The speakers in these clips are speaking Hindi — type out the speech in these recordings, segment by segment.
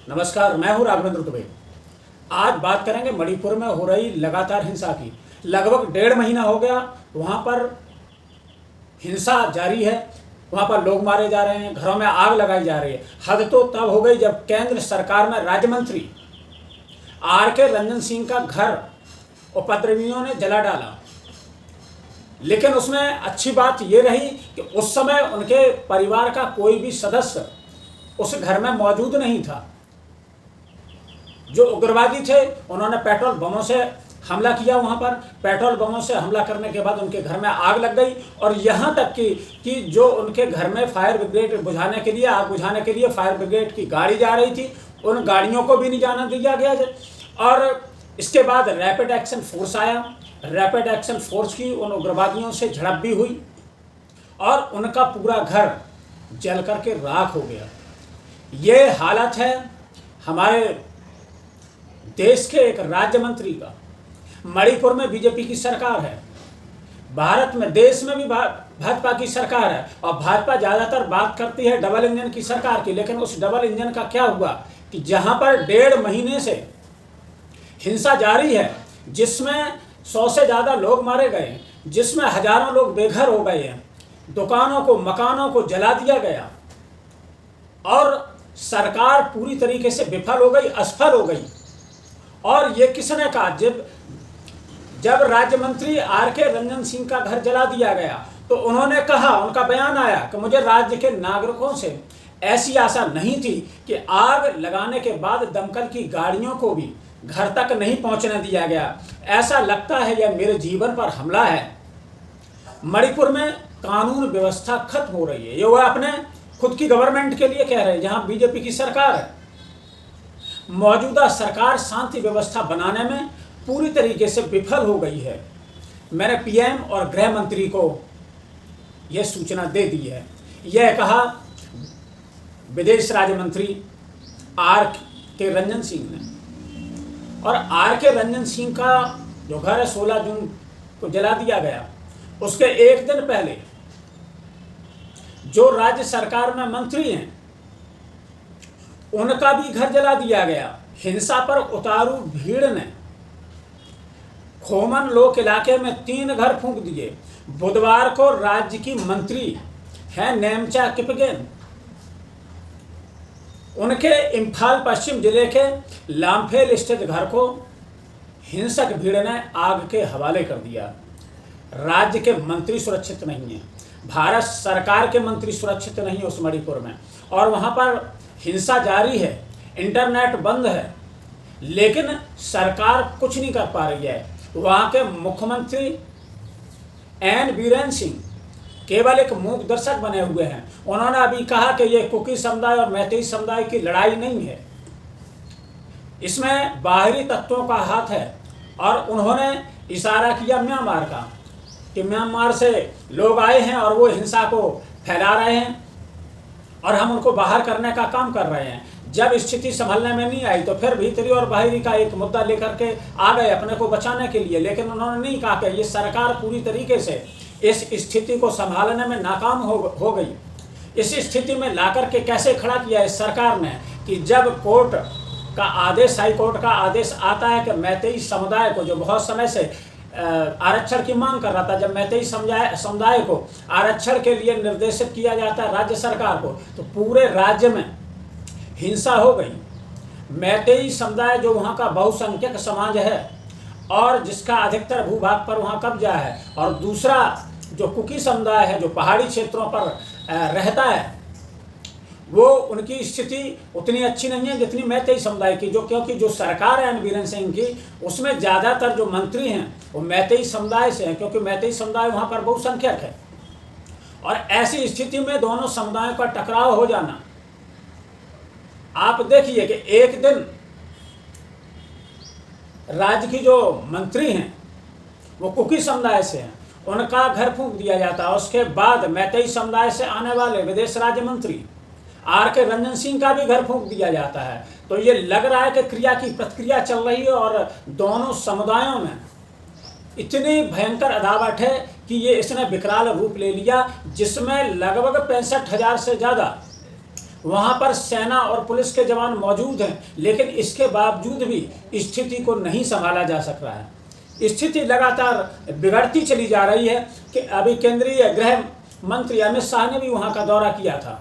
नमस्कार, मैं हूं राघवेंद्र दुबे। आज बात करेंगे मणिपुर में हो रही लगातार हिंसा की। लगभग 1.5 महीना हो गया, वहां पर हिंसा जारी है। वहां पर लोग मारे जा रहे हैं, घरों में आग लगाई जा रही है। हद तो तब हो गई जब केंद्र सरकार में राज्य मंत्री आर.के. रंजन सिंह का घर उपद्रवियों ने जला डाला। लेकिन उसमें अच्छी बात ये रही कि उस समय उनके परिवार का कोई भी सदस्य उस घर में मौजूद नहीं था। जो उग्रवादी थे उन्होंने पेट्रोल बमों से हमला किया। वहां पर पेट्रोल बमों से हमला करने के बाद उनके घर में आग लग गई, और यहाँ तक कि जो उनके घर में फायर ब्रिगेड बुझाने के लिए, आग बुझाने के लिए फायर ब्रिगेड की गाड़ी जा रही थी, उन गाड़ियों को भी नहीं जाने दिया गया। और इसके बाद रैपिड एक्शन फोर्स आया। रैपिड एक्शन फोर्स की उन उग्रवादियों से झड़प भी हुई और उनका पूरा घर जल करके राख हो गया। ये हालत है हमारे देश के एक राज्य मंत्री का। मणिपुर में बीजेपी की सरकार है, भारत में देश में भी भाजपा की सरकार है, और भाजपा ज़्यादातर बात करती है डबल इंजन की सरकार की। लेकिन उस डबल इंजन का क्या हुआ कि जहां पर 1.5 महीने से हिंसा जारी है, जिसमें 100 से ज़्यादा लोग मारे गए, जिसमें हजारों लोग बेघर हो गए हैं, दुकानों को, मकानों को जला दिया गया, और सरकार पूरी तरीके से विफल हो गई, असफल हो गई। और ये किसने कहा? जब राज्य मंत्री आर.के. रंजन सिंह का घर जला दिया गया तो उन्होंने कहा, उनका बयान आया कि मुझे राज्य के नागरिकों से ऐसी आशा नहीं थी कि आग लगाने के बाद दमकल की गाड़ियों को भी घर तक नहीं पहुंचने दिया गया। ऐसा लगता है यह मेरे जीवन पर हमला है। मणिपुर में कानून व्यवस्था खत्म हो रही है। ये वह अपने खुद की गवर्नमेंट के लिए कह रहे हैं, जहां बीजेपी की सरकार है। मौजूदा सरकार शांति व्यवस्था बनाने में पूरी तरीके से विफल हो गई है। मैंने पीएम और गृह मंत्री को यह सूचना दे दी है। यह कहा विदेश राज्य मंत्री आर.के. रंजन सिंह ने। और आर.के. रंजन सिंह का जो घर है 16 जून को जला दिया गया, उसके एक दिन पहले जो राज्य सरकार में मंत्री हैं उनका भी घर जला दिया गया। हिंसा पर उतारू भीड़ ने खोमन लोक इलाके में 3 घर फूंक दिए। बुधवार को राज्य की मंत्री हैं नेमचा किपगेन, उनके इम्फाल पश्चिम जिले के लामफेल स्थित घर को हिंसक भीड़ ने आग के हवाले कर दिया। राज्य के मंत्री सुरक्षित नहीं है, भारत सरकार के मंत्री सुरक्षित नहीं है उस मणिपुर में, और वहां पर हिंसा जारी है, इंटरनेट बंद है, लेकिन सरकार कुछ नहीं कर पा रही है। वहां के मुख्यमंत्री एन बीरेन सिंह केवल एक मूक दर्शक बने हुए हैं। उन्होंने अभी कहा कि ये कुकी समुदाय और मैतेई समुदाय की लड़ाई नहीं है, इसमें बाहरी तत्वों का हाथ है। और उन्होंने इशारा किया म्यांमार का, कि म्यांमार से लोग आए हैं और वो हिंसा को फैला रहे हैं और हम उनको बाहर करने का काम कर रहे हैं। जब स्थिति संभलने में नहीं आई तो फिर भीतरी और बाहरी का एक मुद्दा लेकर के आ गए अपने को बचाने के लिए। लेकिन उन्होंने नहीं कहा कि ये सरकार पूरी तरीके से इस स्थिति को संभालने में नाकाम हो गई। इस स्थिति में लाकर के कैसे खड़ा किया इस सरकार ने कि जब कोर्ट का आदेश, हाई कोर्ट का आदेश आता है कि मैतेई समुदाय को, जो बहुत समय से आरक्षण की मांग कर रहा था, जब मैतेई समुदाय को आरक्षण के लिए निर्देशित किया जाता है राज्य सरकार को, तो पूरे राज्य में हिंसा हो गई। मैतेई समुदाय जो वहाँ का बहुसंख्यक समाज है और जिसका अधिकतर भूभाग पर वहाँ कब्जा है, और दूसरा जो कुकी समुदाय है जो पहाड़ी क्षेत्रों पर रहता है, वो उनकी स्थिति उतनी अच्छी नहीं है जितनी मैतेई समुदाय की, जो क्योंकि जो सरकार है एन बीरेन सिंह की, उसमें ज़्यादातर जो मंत्री हैं वो मैतेई समुदाय से हैं, क्योंकि मैतेई समुदाय वहाँ पर बहुसंख्यक है। और ऐसी स्थिति में दोनों समुदायों का टकराव हो जाना, आप देखिए कि एक दिन राज्य की जो मंत्री हैं वो कुकी समुदाय से हैं, उनका घर फूंक दिया जाता है। उसके बाद मैतेई समुदाय से आने वाले विदेश राज्य मंत्री आर.के. रंजन सिंह का भी घर फूंक दिया जाता है। तो ये लग रहा है कि क्रिया की प्रतिक्रिया चल रही है, और दोनों समुदायों में इतनी भयंकर अदावट है कि ये इसने विकराल रूप ले लिया, जिसमें लगभग 65,000 से ज़्यादा वहाँ पर सेना और पुलिस के जवान मौजूद हैं, लेकिन इसके बावजूद भी स्थिति को नहीं संभाला जा सक रहा है। स्थिति लगातार बिगड़ती चली जा रही है कि अभी केंद्रीय गृह मंत्री अमित शाह ने भी वहाँ का दौरा किया था।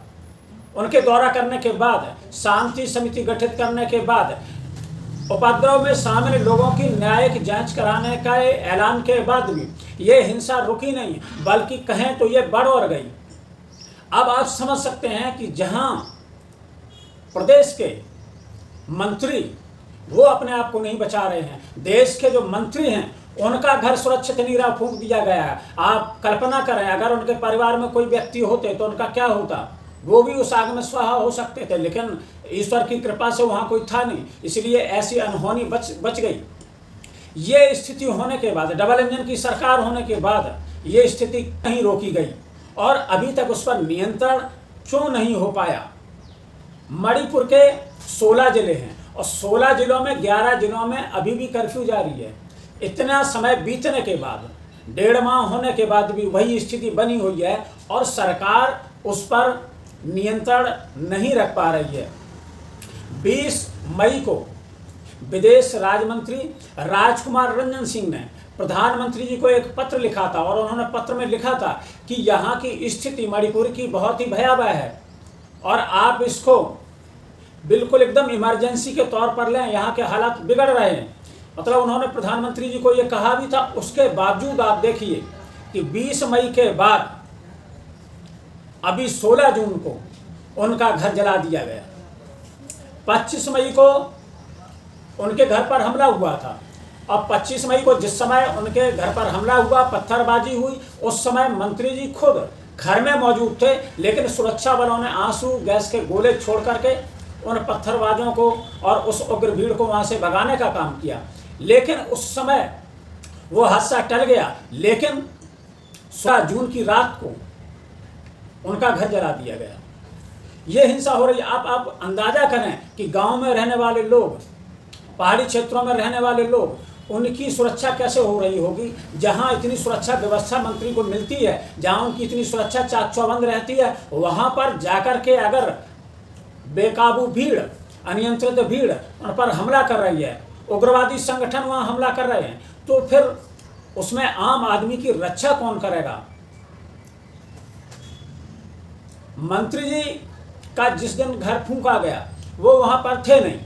उनके दौरा करने के बाद, शांति समिति गठित करने के बाद, उपद्रव में शामिल लोगों की न्यायिक जांच कराने का ऐलान के बाद भी ये हिंसा रुकी नहीं, बल्कि कहें तो ये बढ़ और गई। अब आप समझ सकते हैं कि जहां प्रदेश के मंत्री वो अपने आप को नहीं बचा रहे हैं, देश के जो मंत्री हैं उनका घर सुरक्षित नहीं रहा, फूंक दिया गया है। आप कल्पना करें अगर उनके परिवार में कोई व्यक्ति होते तो उनका क्या होता, वो भी उस आग में स्वाहा हो सकते थे, लेकिन ईश्वर की कृपा से वहाँ कोई था नहीं, इसलिए ऐसी अनहोनी बच गई। ये स्थिति होने के बाद, डबल इंजन की सरकार होने के बाद ये स्थिति नहीं रोकी गई और अभी तक उस पर नियंत्रण क्यों नहीं हो पाया। मणिपुर के 16 जिले हैं और 16 जिलों में 11 जिलों में अभी भी कर्फ्यू जारी है। इतना समय बीतने के बाद, 1.5 माह होने के बाद भी वही स्थिति बनी हुई है और सरकार उस पर नियंत्रण नहीं रख पा रही है। 20 मई को विदेश राज्य मंत्री राजकुमार रंजन सिंह ने प्रधानमंत्री जी को एक पत्र लिखा था और उन्होंने पत्र में लिखा था कि यहाँ की स्थिति मणिपुर की बहुत ही भयावह है और आप इसको बिल्कुल एकदम इमरजेंसी के तौर पर लें, यहाँ के हालात बिगड़ रहे हैं। मतलब उन्होंने प्रधानमंत्री जी को ये कहा भी था। उसके बावजूद आप देखिए कि 20 मई के बाद अभी 16 जून को उनका घर जला दिया गया। 25 मई को उनके घर पर हमला हुआ था। अब 25 मई को जिस समय उनके घर पर हमला हुआ, पत्थरबाजी हुई, उस समय मंत्री जी खुद घर में मौजूद थे, लेकिन सुरक्षा बलों ने आंसू गैस के गोले छोड़ करके उन पत्थरबाजों को और उस उग्र भीड़ को वहाँ से भगाने का काम किया। लेकिन उस समय वो हादसा टल गया, लेकिन 16 जून की रात को उनका घर जला दिया गया। ये हिंसा हो रही है। आप अंदाजा करें कि गांव में रहने वाले लोग, पहाड़ी क्षेत्रों में रहने वाले लोग, उनकी सुरक्षा कैसे हो रही होगी। जहां इतनी सुरक्षा व्यवस्था मंत्री को मिलती है, जहां उनकी इतनी सुरक्षा चाक चौबंद रहती है, वहां पर जाकर के अगर बेकाबू भीड़, अनियंत्रित भीड़ उन पर हमला कर रही है, उग्रवादी संगठन वहां हमला कर रहे हैं, तो फिर उसमें आम आदमी की रक्षा कौन करेगा। मंत्री जी का जिस दिन घर फूंका गया वो वहां पर थे नहीं,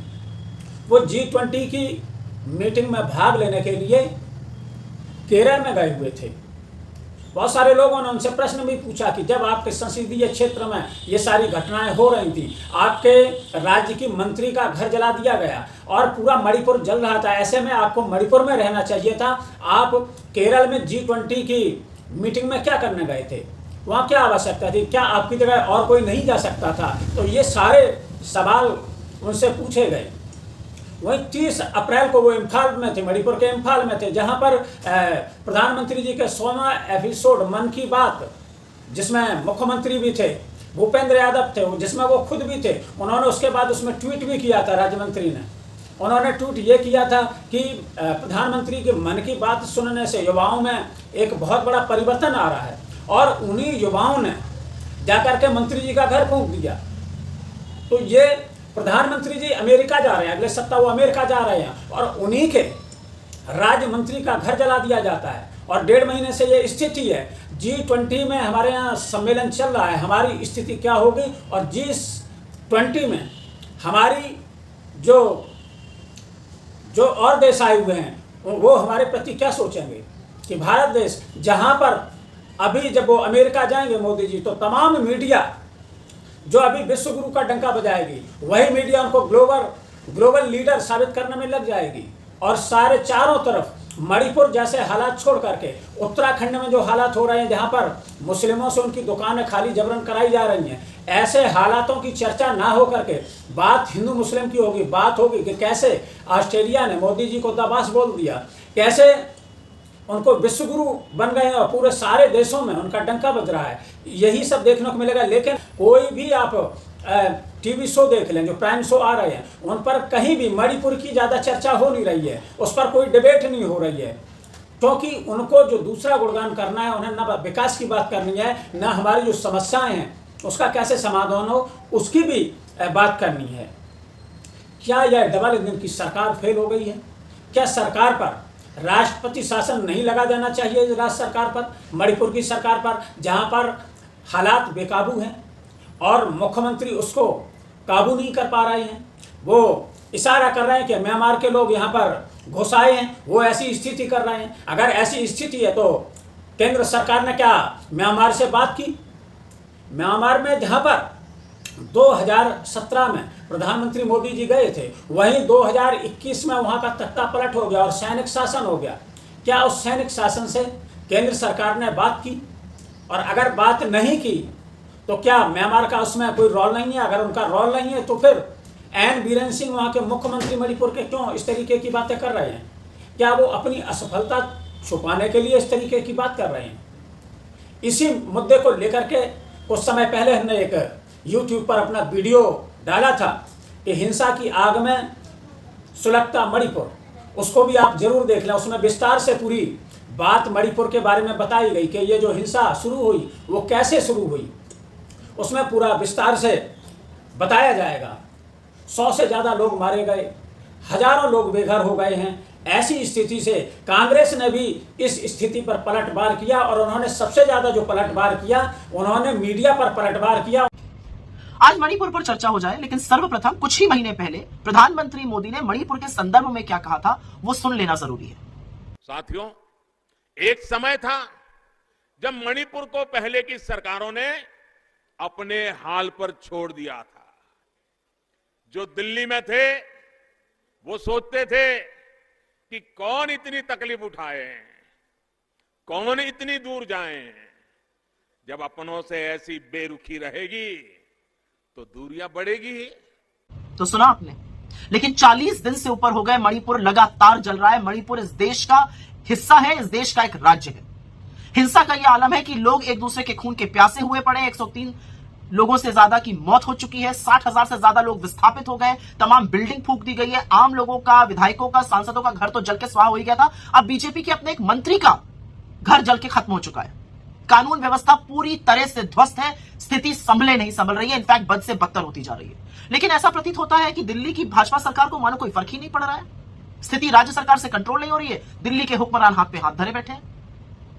वो G20 की मीटिंग में भाग लेने के लिए केरल में गए हुए थे। बहुत सारे लोगों ने उनसे प्रश्न भी पूछा कि जब आपके संसदीय क्षेत्र में ये सारी घटनाएं हो रही थी, आपके राज्य की मंत्री का घर जला दिया गया और पूरा मणिपुर जल रहा था, ऐसे में आपको मणिपुर में रहना चाहिए था, आप केरल में G20 की मीटिंग में क्या करने गए थे, वहाँ क्या आवश्यकता थी, क्या आपकी जगह और कोई नहीं जा सकता था। तो ये सारे सवाल उनसे पूछे गए। वहीं 30 अप्रैल को वो इम्फाल में थे, मणिपुर के इम्फाल में थे, जहाँ पर प्रधानमंत्री जी के 16वां एपिसोड मन की बात, जिसमें मुख्यमंत्री भी थे, भूपेंद्र यादव थे, जिसमें वो खुद भी थे, उन्होंने उसके बाद उसमें ट्वीट भी किया था। राज्य मंत्री ने उन्होंने ट्वीट ये किया था कि प्रधानमंत्री के मन की बात सुनने से युवाओं में एक बहुत बड़ा परिवर्तन आ रहा है और उन्हीं युवाओं ने जाकर के मंत्री जी का घर फूंक दिया। तो ये प्रधानमंत्री जी अमेरिका जा रहे हैं, अगले सप्ताह वो अमेरिका जा रहे हैं और उन्हीं के राज्य मंत्री का घर जला दिया जाता है। और 1.5 महीने से ये स्थिति है। G20 में हमारे यहाँ सम्मेलन चल रहा है, हमारी स्थिति क्या होगी, और G20 में हमारी जो और देश आए हुए हैं वो हमारे प्रति क्या सोचेंगे कि भारत देश, जहाँ पर अभी जब वो अमेरिका जाएंगे मोदी जी, तो तमाम मीडिया जो अभी विश्व गुरु का डंका बजाएगी, वही मीडिया उनको ग्लोबल लीडर साबित करने में लग जाएगी। और सारे चारों तरफ मणिपुर जैसे हालात छोड़ करके उत्तराखंड में जो हालात हो रहे हैं, जहां पर मुस्लिमों से उनकी दुकानें खाली जबरन कराई जा रही हैं, ऐसे हालातों की चर्चा ना हो करके बात हिंदू मुस्लिम की होगी। बात होगी कि कैसे ऑस्ट्रेलिया ने मोदी जी को दबास बोल दिया, कैसे उनको विश्व गुरु बन गए और पूरे सारे देशों में उनका डंका बज रहा है। यही सब देखने को मिलेगा। लेकिन कोई भी आप टीवी शो देख लें, जो प्राइम शो आ रहे हैं, उन पर कहीं भी मणिपुर की ज़्यादा चर्चा हो नहीं रही है, उस पर कोई डिबेट नहीं हो रही है, क्योंकि उनको जो दूसरा गुणगान करना है, उन्हें ना विकास की बात करनी है, ना हमारी जो समस्याएं हैं उसका कैसे समाधान हो, उसकी भी बात करनी है। क्या यह डबल इंजन की सरकार फेल हो गई है? क्या सरकार पर राष्ट्रपति शासन नहीं लगा देना चाहिए? राज्य सरकार पर, मणिपुर की सरकार पर, जहां पर हालात बेकाबू हैं और मुख्यमंत्री उसको काबू नहीं कर पा रहे हैं। वो इशारा कर रहे हैं कि म्यांमार के लोग यहाँ पर घुस आए हैं, वो ऐसी स्थिति कर रहे हैं। अगर ऐसी स्थिति है तो केंद्र सरकार ने क्या म्यांमार से बात की? म्यांमार में जहाँ पर 2017 में प्रधानमंत्री मोदी जी गए थे, वहीं 2021 में वहाँ का तख्ता पलट हो गया और सैनिक शासन हो गया। क्या उस सैनिक शासन से केंद्र सरकार ने बात की? और अगर बात नहीं की तो क्या म्यांमार का उसमें कोई रोल नहीं है? अगर उनका रोल नहीं है तो फिर एन बीरेन सिंह वहाँ के मुख्यमंत्री मणिपुर के क्यों इस तरीके की बातें कर रहे हैं? क्या वो अपनी असफलता छुपाने के लिए इस तरीके की बात कर रहे हैं? इसी मुद्दे को लेकर के कुछ समय पहले हमने एक YouTube पर अपना वीडियो डाला था कि हिंसा की आग में सुलगता मणिपुर, उसको भी आप जरूर देख लें। उसमें विस्तार से पूरी बात मणिपुर के बारे में बताई गई कि ये जो हिंसा शुरू हुई वो कैसे शुरू हुई, उसमें पूरा विस्तार से बताया जाएगा। 100 से ज़्यादा लोग मारे गए, हजारों लोग बेघर हो गए हैं। ऐसी स्थिति से कांग्रेस ने भी इस स्थिति पर पलटवार किया और उन्होंने सबसे ज्यादा जो पलटवार किया, उन्होंने मीडिया पर पलटवार किया। आज मणिपुर पर चर्चा हो जाए, लेकिन सर्वप्रथम कुछ ही महीने पहले प्रधानमंत्री मोदी ने मणिपुर के संदर्भ में क्या कहा था वो सुन लेना जरूरी है। साथियों, एक समय था जब मणिपुर को पहले की सरकारों ने अपने हाल पर छोड़ दिया था। जो दिल्ली में थे वो सोचते थे कि कौन इतनी तकलीफ उठाए, कौन इतनी दूर जाए। जब अपनों से ऐसी बेरुखी रहेगी तो दूरियां बढ़ेगी। तो सुना आपने, लेकिन 40 दिन से ऊपर हो गए, मणिपुर लगातार जल रहा है। मणिपुर इस देश का हिस्सा है, इस देश का एक राज्य है। हिंसा का यह आलम है कि लोग एक दूसरे के खून के प्यासे हुए पड़े। 103 लोगों से ज्यादा की मौत हो चुकी है, 60,000 से ज्यादा लोग विस्थापित हो गए, तमाम बिल्डिंग फूंक दी गई है, आम लोगों का, विधायकों का, सांसदों का घर तो जल के स्वाहा हो ही गया था। अब बीजेपी के अपने एक मंत्री का घर जल के खत्म हो चुका है। कानून व्यवस्था पूरी तरह से ध्वस्त है, स्थिति संभले नहीं संभल रही है, इनफैक्ट बद से बदतर होती जा रही है। लेकिन ऐसा प्रतीत होता है कि दिल्ली की भाजपा सरकार को मानो कोई फर्क ही नहीं पड़ रहा है। स्थिति राज्य सरकार से कंट्रोल नहीं हो रही है, दिल्ली के हुक्मरान हाथ पे हाथ धरे बैठे हैं।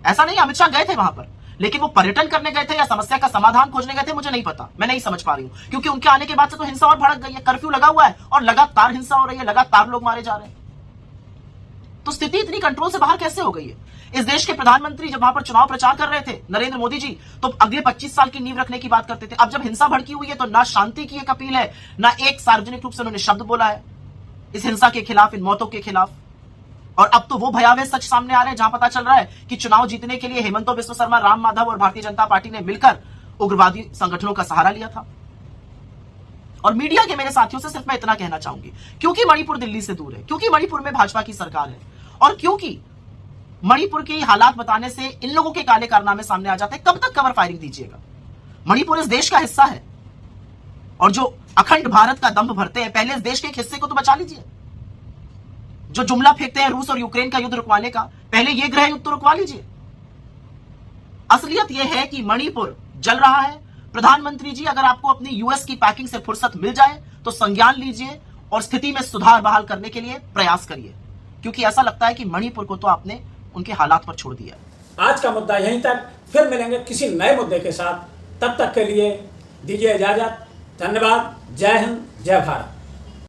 ऐसा नहीं अमित शाह गए थे वहां पर, लेकिन वो पर्यटन करने गए थे या समस्या का समाधान खोजने गए थे, मुझे नहीं पता, मैं नहीं समझ पा रही हूं। क्योंकि उनके आने के बाद से तो हिंसा और भड़क गई है, कर्फ्यू लगा हुआ है और लगातार हिंसा हो रही है, लगातार लोग मारे जा रहे हैं। तो स्थिति इतनी कंट्रोल से बाहर कैसे हो गई है? इस देश के प्रधानमंत्री जब वहां पर चुनाव प्रचार कर रहे थे, नरेंद्र मोदी जी, तो अगले 25 साल की नींव रखने की बात करते थे। अब जब हिंसा भड़की हुई है तो ना शांति की एक अपील है, ना एक सार्वजनिक रूप से उन्होंने शब्द बोला है इस हिंसा के खिलाफ, इन मौतों के खिलाफ। और अब तो वो भयावह सच सामने आ रहे हैं जहां पता चल रहा है कि चुनाव जीतने के लिए हेमंत बिस्व शर्मा, राम माधव और भारतीय जनता पार्टी ने मिलकर उग्रवादी संगठनों का सहारा लिया था। और मीडिया के मेरे साथियों से सिर्फ मैं इतना कहना चाहूंगी, क्योंकि मणिपुर दिल्ली से दूर है, क्योंकि मणिपुर में भाजपा की सरकार है और क्योंकि मणिपुर के हालात बताने से इन लोगों के काले कारनामे सामने आ जाते हैं, कब तक कवर फायरिंग दीजिएगा? मणिपुर इस देश का हिस्सा है और जो अखंड भारत का दंभ भरते हैं, पहले इस देश के एक हिस्से को तो बचा लीजिए। जो जुमला फेंकते हैं रूस और यूक्रेन का युद्ध रुकवाने का, पहले यह गृह युद्ध तो रुकवा लीजिए। असलियत यह है कि मणिपुर जल रहा है। प्रधानमंत्री जी, अगर आपको अपनी यूएस की पैकिंग से फुर्सत मिल जाए तो संज्ञान लीजिए और स्थिति में सुधार बहाल करने के लिए प्रयास करिए, क्योंकि ऐसा लगता है कि मणिपुर को तो आपने उनके हालात पर छोड़ दिया। आज का मुद्दा यहीं तक, फिर मिलेंगे किसी नए मुद्दे के साथ। तब तक के लिए दीजिए इजाजत। धन्यवाद। जय हिंद, जय भारत।